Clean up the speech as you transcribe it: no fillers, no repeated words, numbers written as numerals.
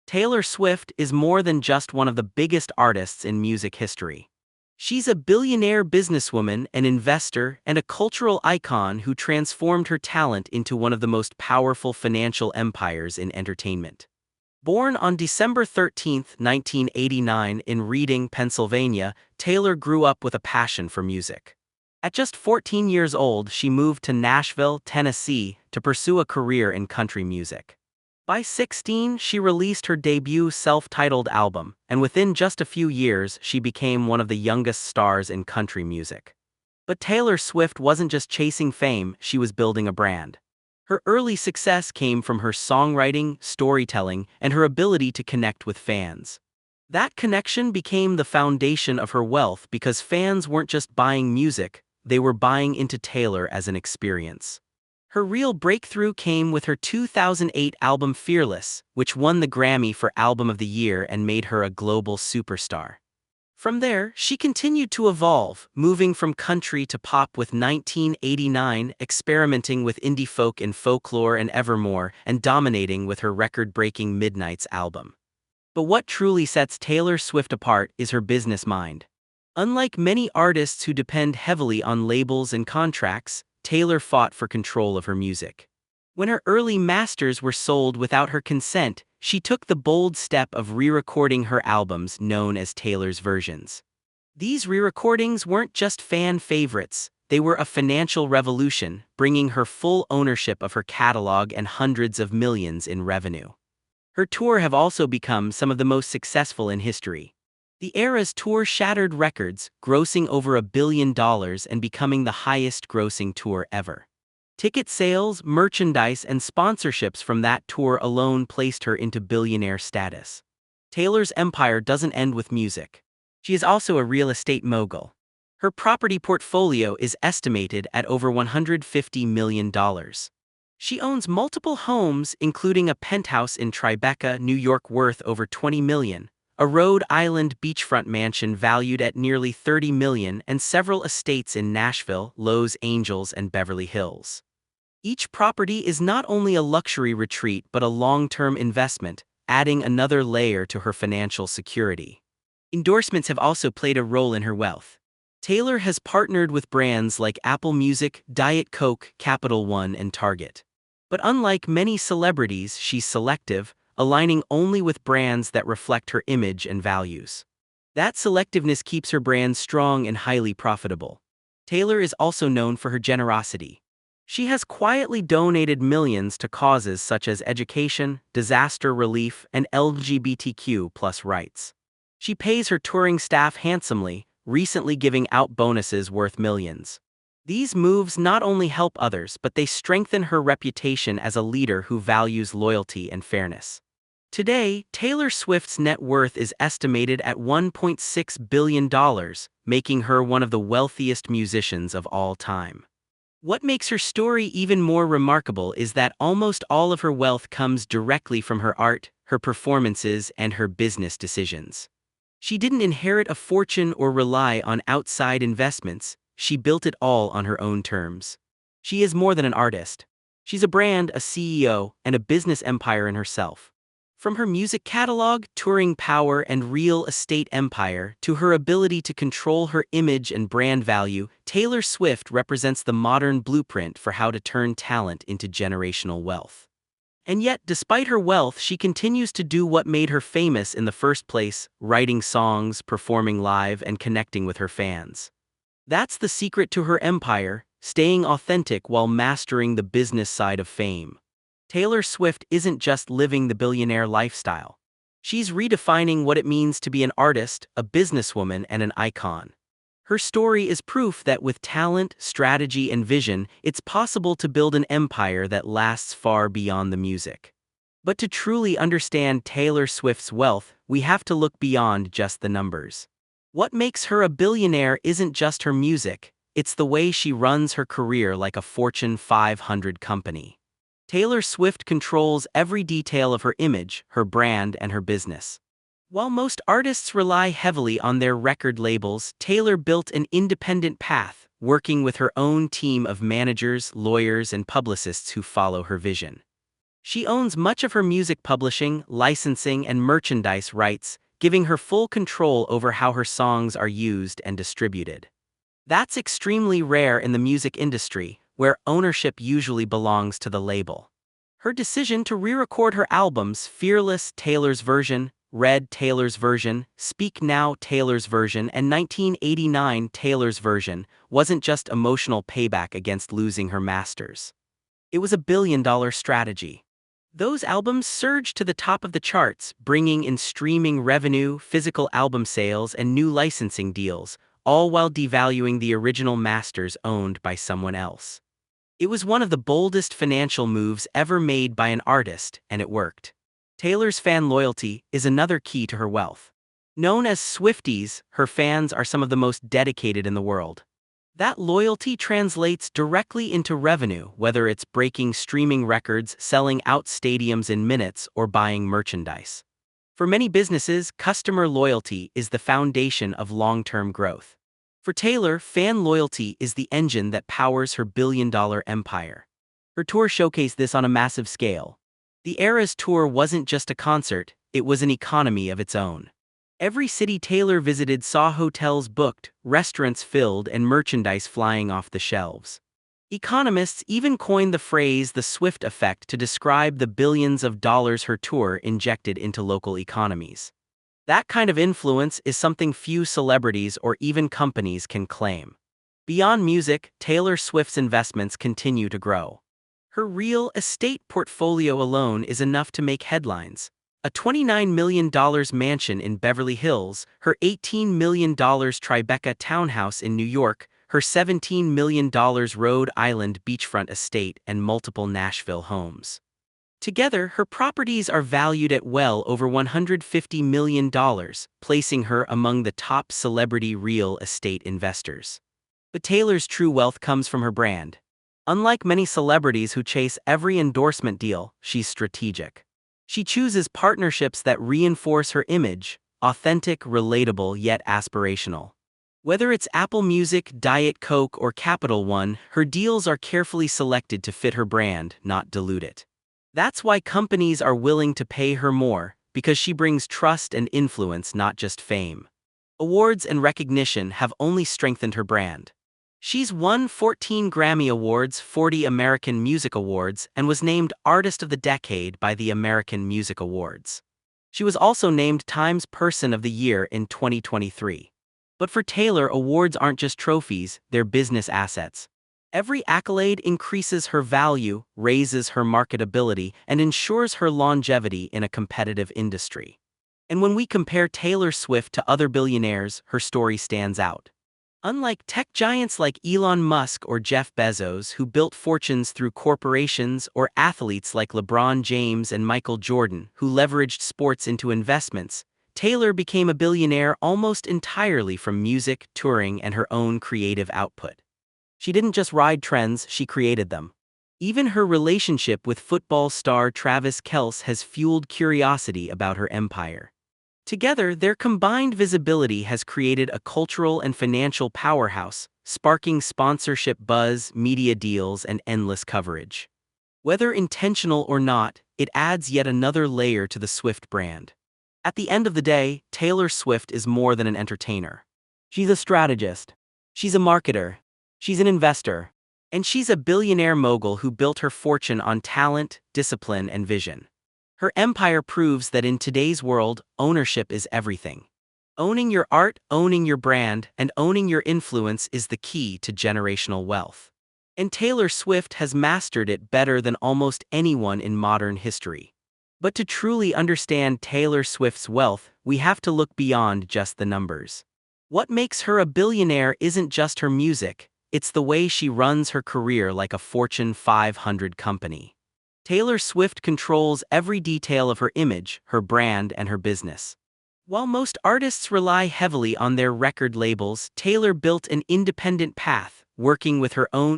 Taylor Swift is more than just one of the biggest artists in music history. She's a billionaire businesswoman, an investor, and a cultural icon who transformed her talent into one of the most powerful financial empires in entertainment. Born on December 13, 1989, in Reading, Pennsylvania, Taylor grew up with a passion for music. At just 14 years old, she moved to Nashville, Tennessee, to pursue a career in country music. By 16, she released her debut self-titled album, and within just a few years, she became one of the youngest stars in country music. But Taylor Swift wasn't just chasing fame, she was building a brand. Her early success came from her songwriting, storytelling, and her ability to connect with fans. That connection became the foundation of her wealth because fans weren't just buying music, they were buying into Taylor as an experience. Her real breakthrough came with her 2008 album Fearless, which won the Grammy for Album of the Year and made her a global superstar. From there, she continued to evolve, moving from country to pop with 1989, experimenting with indie folk and folklore and Evermore, and dominating with her record-breaking Midnights album. But what truly sets Taylor Swift apart is her business mind. Unlike many artists who depend heavily on labels and contracts, Taylor fought for control of her music. When her early masters were sold without her consent, she took the bold step of re-recording her albums known as Taylor's versions. These re-recordings weren't just fan favorites, they were a financial revolution, bringing her full ownership of her catalog and hundreds of millions in revenue. Her tour have also become some of the most successful in history. The Eras Tour shattered records, grossing over $1 billion and becoming the highest-grossing tour ever. Ticket sales, merchandise, and sponsorships from that tour alone placed her into billionaire status. Taylor's empire doesn't end with music. She is also a real estate mogul. Her property portfolio is estimated at over $150 million. She owns multiple homes, including a penthouse in Tribeca, New York worth over $20 million. A Rhode Island beachfront mansion valued at nearly $30 million, and several estates in Nashville, Los Angeles, and Beverly Hills. Each property is not only a luxury retreat but a long-term investment, adding another layer to her financial security. Endorsements have also played a role in her wealth. Taylor has partnered with brands like Apple Music, Diet Coke, Capital One, and Target. But unlike many celebrities, she's selective, aligning only with brands that reflect her image and values. That selectiveness keeps her brand strong and highly profitable. Taylor is also known for her generosity. She has quietly donated millions to causes such as education, disaster relief, and LGBTQ+ rights. She pays her touring staff handsomely, recently giving out bonuses worth millions. These moves not only help others, but they strengthen her reputation as a leader who values loyalty and fairness. Today, Taylor Swift's net worth is estimated at $1.6 billion, making her one of the wealthiest musicians of all time. What makes her story even more remarkable is that almost all of her wealth comes directly from her art, her performances, and her business decisions. She didn't inherit a fortune or rely on outside investments, she built it all on her own terms. She is more than an artist. She's a brand, a CEO, and a business empire in herself. From her music catalog, touring power, and real estate empire, to her ability to control her image and brand value, Taylor Swift represents the modern blueprint for how to turn talent into generational wealth. And yet, despite her wealth, she continues to do what made her famous in the first place, writing songs, performing live, and connecting with her fans. That's the secret to her empire, staying authentic while mastering the business side of fame. Taylor Swift isn't just living the billionaire lifestyle. She's redefining what it means to be an artist, a businesswoman, and an icon. Her story is proof that with talent, strategy, and vision, it's possible to build an empire that lasts far beyond the music. But to truly understand Taylor Swift's wealth, we have to look beyond just the numbers. What makes her a billionaire isn't just her music, it's the way she runs her career like a Fortune 500 company. Taylor Swift controls every detail of her image, her brand, and her business. While most artists rely heavily on their record labels, Taylor built an independent path, working with her own team of managers, lawyers, and publicists who follow her vision. She owns much of her music publishing, licensing, and merchandise rights, giving her full control over how her songs are used and distributed. That's extremely rare in the music industry, where ownership usually belongs to the label. Her decision to re-record her albums Fearless, Taylor's version, Red, Taylor's version, Speak Now, Taylor's version, and 1989, Taylor's version, wasn't just emotional payback against losing her masters. It was a billion-dollar strategy. Those albums surged to the top of the charts, bringing in streaming revenue, physical album sales, and new licensing deals, all while devaluing the original masters owned by someone else. It was one of the boldest financial moves ever made by an artist, and it worked. Taylor's fan loyalty is another key to her wealth. Known as Swifties, her fans are some of the most dedicated in the world. That loyalty translates directly into revenue, whether it's breaking streaming records, selling out stadiums in minutes, or buying merchandise. For many businesses, customer loyalty is the foundation of long-term growth. For Taylor, fan loyalty is the engine that powers her billion-dollar empire. Her tour showcased this on a massive scale. The Eras Tour wasn't just a concert, it was an economy of its own. Every city Taylor visited saw hotels booked, restaurants filled, and merchandise flying off the shelves. Economists even coined the phrase the Swift effect to describe the billions of dollars her tour injected into local economies. That kind of influence is something few celebrities or even companies can claim. Beyond music, Taylor Swift's investments continue to grow. Her real estate portfolio alone is enough to make headlines. A $29 million mansion in Beverly Hills, her $18 million Tribeca townhouse in New York, her $17 million Rhode Island beachfront estate, and multiple Nashville homes. Together, her properties are valued at well over $150 million, placing her among the top celebrity real estate investors. But Taylor's true wealth comes from her brand. Unlike many celebrities who chase every endorsement deal, she's strategic. She chooses partnerships that reinforce her image, authentic, relatable, yet aspirational. Whether it's Apple Music, Diet Coke, or Capital One, her deals are carefully selected to fit her brand, not dilute it. That's why companies are willing to pay her more, because she brings trust and influence, not just fame. Awards and recognition have only strengthened her brand. She's won 14 Grammy Awards, 40 American Music Awards, and was named Artist of the Decade by the American Music Awards. She was also named Time's Person of the Year in 2023. But for Taylor, awards aren't just trophies, they're business assets. Every accolade increases her value, raises her marketability, and ensures her longevity in a competitive industry. And when we compare Taylor Swift to other billionaires, her story stands out. Unlike tech giants like Elon Musk or Jeff Bezos, who built fortunes through corporations, or athletes like LeBron James and Michael Jordan, who leveraged sports into investments, Taylor became a billionaire almost entirely from music, touring, and her own creative output. She didn't just ride trends, she created them. Even her relationship with football star Travis Kelce has fueled curiosity about her empire. Together, their combined visibility has created a cultural and financial powerhouse, sparking sponsorship buzz, media deals, and endless coverage. Whether intentional or not, it adds yet another layer to the Swift brand. At the end of the day, Taylor Swift is more than an entertainer. She's a strategist. She's a marketer. She's an investor. And she's a billionaire mogul who built her fortune on talent, discipline, and vision. Her empire proves that in today's world, ownership is everything. Owning your art, owning your brand, and owning your influence is the key to generational wealth. And Taylor Swift has mastered it better than almost anyone in modern history. But to truly understand Taylor Swift's wealth, we have to look beyond just the numbers. What makes her a billionaire isn't just her music, it's the way she runs her career like a Fortune 500 company. Taylor Swift controls every detail of her image, her brand, and her business. While most artists rely heavily on their record labels, Taylor built an independent path, working with her own